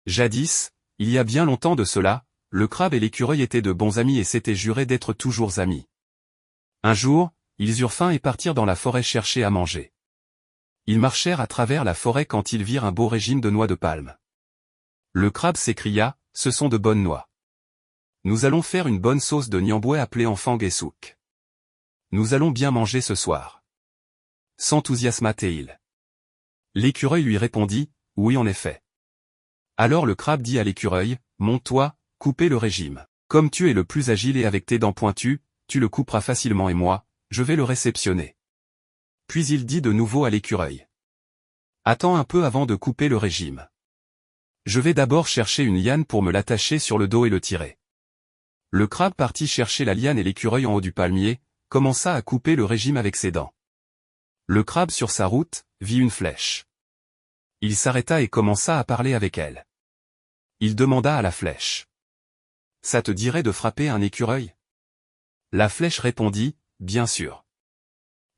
Jadis, il y a bien longtemps de cela, le crabe et l'écureuil étaient de bons amis et s'étaient jurés d'être toujours amis. Un jour, ils eurent faim et partirent dans la forêt chercher à manger. Ils marchèrent à travers la forêt quand ils virent un beau régime de noix de palme. Le crabe s'écria, « Ce sont de bonnes noix. Nous allons faire une bonne sauce de niamboué appelée enfang et souk. Nous allons bien manger ce soir. » S'enthousiasma-t-il. L'écureuil lui répondit, « Oui en effet. » Alors le crabe dit à l'écureuil, « Monte-toi, coupez le régime. Comme tu es le plus agile et avec tes dents pointues, tu le couperas facilement et moi, je vais le réceptionner. » Puis il dit de nouveau à l'écureuil, « Attends un peu avant de couper le régime. Je vais d'abord chercher une liane pour me l'attacher sur le dos et le tirer. » Le crabe partit chercher la liane et l'écureuil en haut du palmier, commença à couper le régime avec ses dents. Le crabe sur sa route, vit une flèche. Il s'arrêta et commença à parler avec elle. Il demanda à la flèche, « Ça te dirait de frapper un écureuil ?» La flèche répondit, « Bien sûr.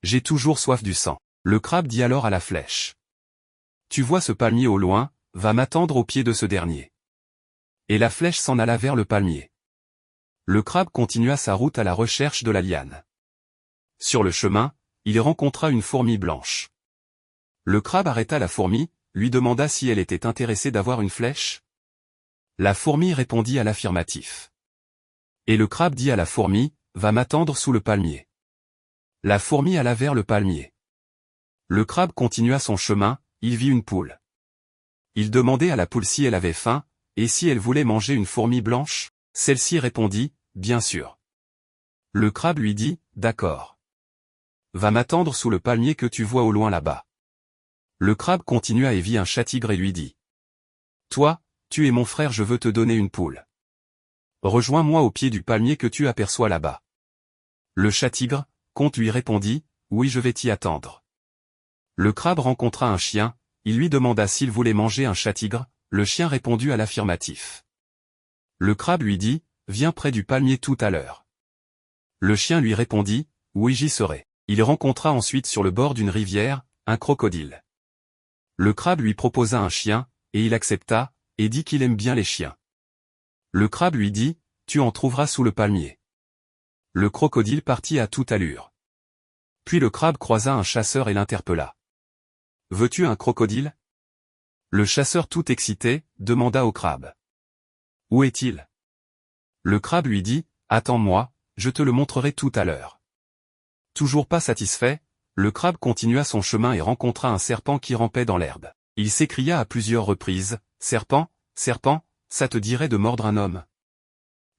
J'ai toujours soif du sang. » Le crabe dit alors à la flèche, « Tu vois ce palmier au loin, va m'attendre au pied de ce dernier. » Et la flèche s'en alla vers le palmier. Le crabe continua sa route à la recherche de la liane. Sur le chemin, il rencontra une fourmi blanche. Le crabe arrêta la fourmi, lui demanda si elle était intéressée d'avoir une flèche. La fourmi répondit à l'affirmatif. Et le crabe dit à la fourmi, « Va m'attendre sous le palmier. » La fourmi alla vers le palmier. Le crabe continua son chemin, il vit une poule. Il demandait à la poule si elle avait faim, et si elle voulait manger une fourmi blanche. Celle-ci répondit, « Bien sûr. » Le crabe lui dit, « D'accord. Va m'attendre sous le palmier que tu vois au loin là-bas. » Le crabe continua et vit un chat-tigre et lui dit, « Toi, tu es mon frère, je veux te donner une poule. Rejoins-moi au pied du palmier que tu aperçois là-bas. » Le chat-tigre, conte lui répondit, « Oui, je vais t'y attendre. » Le crabe rencontra un chien, il lui demanda s'il voulait manger un chat-tigre, le chien répondit à l'affirmatif. Le crabe lui dit, « Viens près du palmier tout à l'heure. » Le chien lui répondit, « Oui, j'y serai. » Il rencontra ensuite sur le bord d'une rivière, un crocodile. Le crabe lui proposa un chien, et il accepta, et dit qu'il aime bien les chiens. Le crabe lui dit, « Tu en trouveras sous le palmier. » Le crocodile partit à toute allure. Puis le crabe croisa un chasseur et l'interpella. « Veux-tu un crocodile ?» Le chasseur tout excité, demanda au crabe. « Où est-il » Le crabe lui dit, « Attends-moi, je te le montrerai tout à l'heure. » Toujours pas satisfait, le crabe continua son chemin et rencontra un serpent qui rampait dans l'herbe. Il s'écria à plusieurs reprises, « Serpent, serpent, ça te dirait de mordre un homme ?»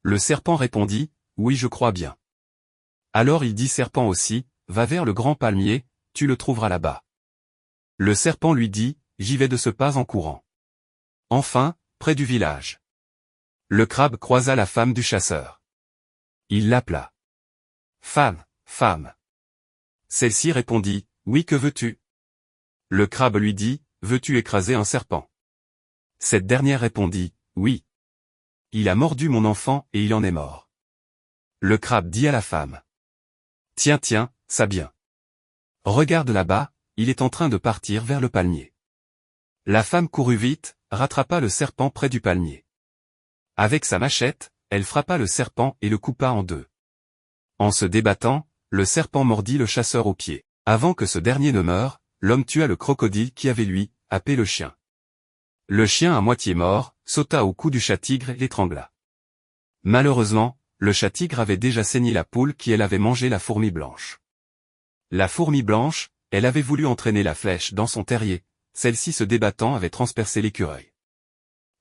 Le serpent répondit, « Oui, je crois bien. » Alors il dit serpent aussi, « Va vers le grand palmier, tu le trouveras là-bas. » Le serpent lui dit, « J'y vais de ce pas en courant. » Enfin, près du village, le crabe croisa la femme du chasseur. Il l'appela. « Femme, femme. » Celle-ci répondit, « Oui, que veux-tu » Le crabe lui dit, « Veux-tu écraser un serpent » Cette dernière répondit, « Oui. Il a mordu mon enfant et il en est mort. » Le crabe dit à la femme, « Tiens, tiens, ça bien. Regarde là-bas, il est en train de partir vers le palmier. » La femme courut vite, rattrapa le serpent près du palmier. Avec sa machette, elle frappa le serpent et le coupa en deux. En se débattant, le serpent mordit le chasseur au pied. Avant que ce dernier ne meure, l'homme tua le crocodile qui avait lui, happé le chien. Le chien à moitié mort, sauta au cou du chat-tigre et l'étrangla. Malheureusement, le chat-tigre avait déjà saigné la poule qui elle avait mangé la fourmi blanche. La fourmi blanche, elle avait voulu entraîner la flèche dans son terrier, celle-ci se débattant avait transpercé l'écureuil.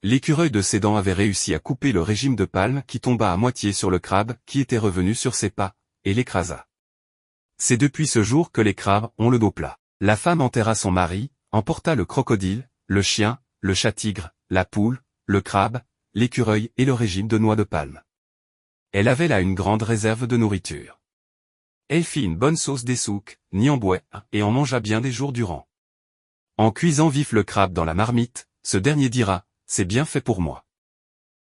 L'écureuil de ses dents avait réussi à couper le régime de palme qui tomba à moitié sur le crabe qui était revenu sur ses pas, et l'écrasa. C'est depuis ce jour que les crabes ont le dos plat. La femme enterra son mari, emporta le crocodile, le chien, le chat-tigre, la poule, le crabe, l'écureuil et le régime de noix de palme. Elle avait là une grande réserve de nourriture. Elle fit une bonne sauce des souks, niamboué, et en mangea bien des jours durant. En cuisant vif le crabe dans la marmite, ce dernier dira, « C'est bien fait pour moi. »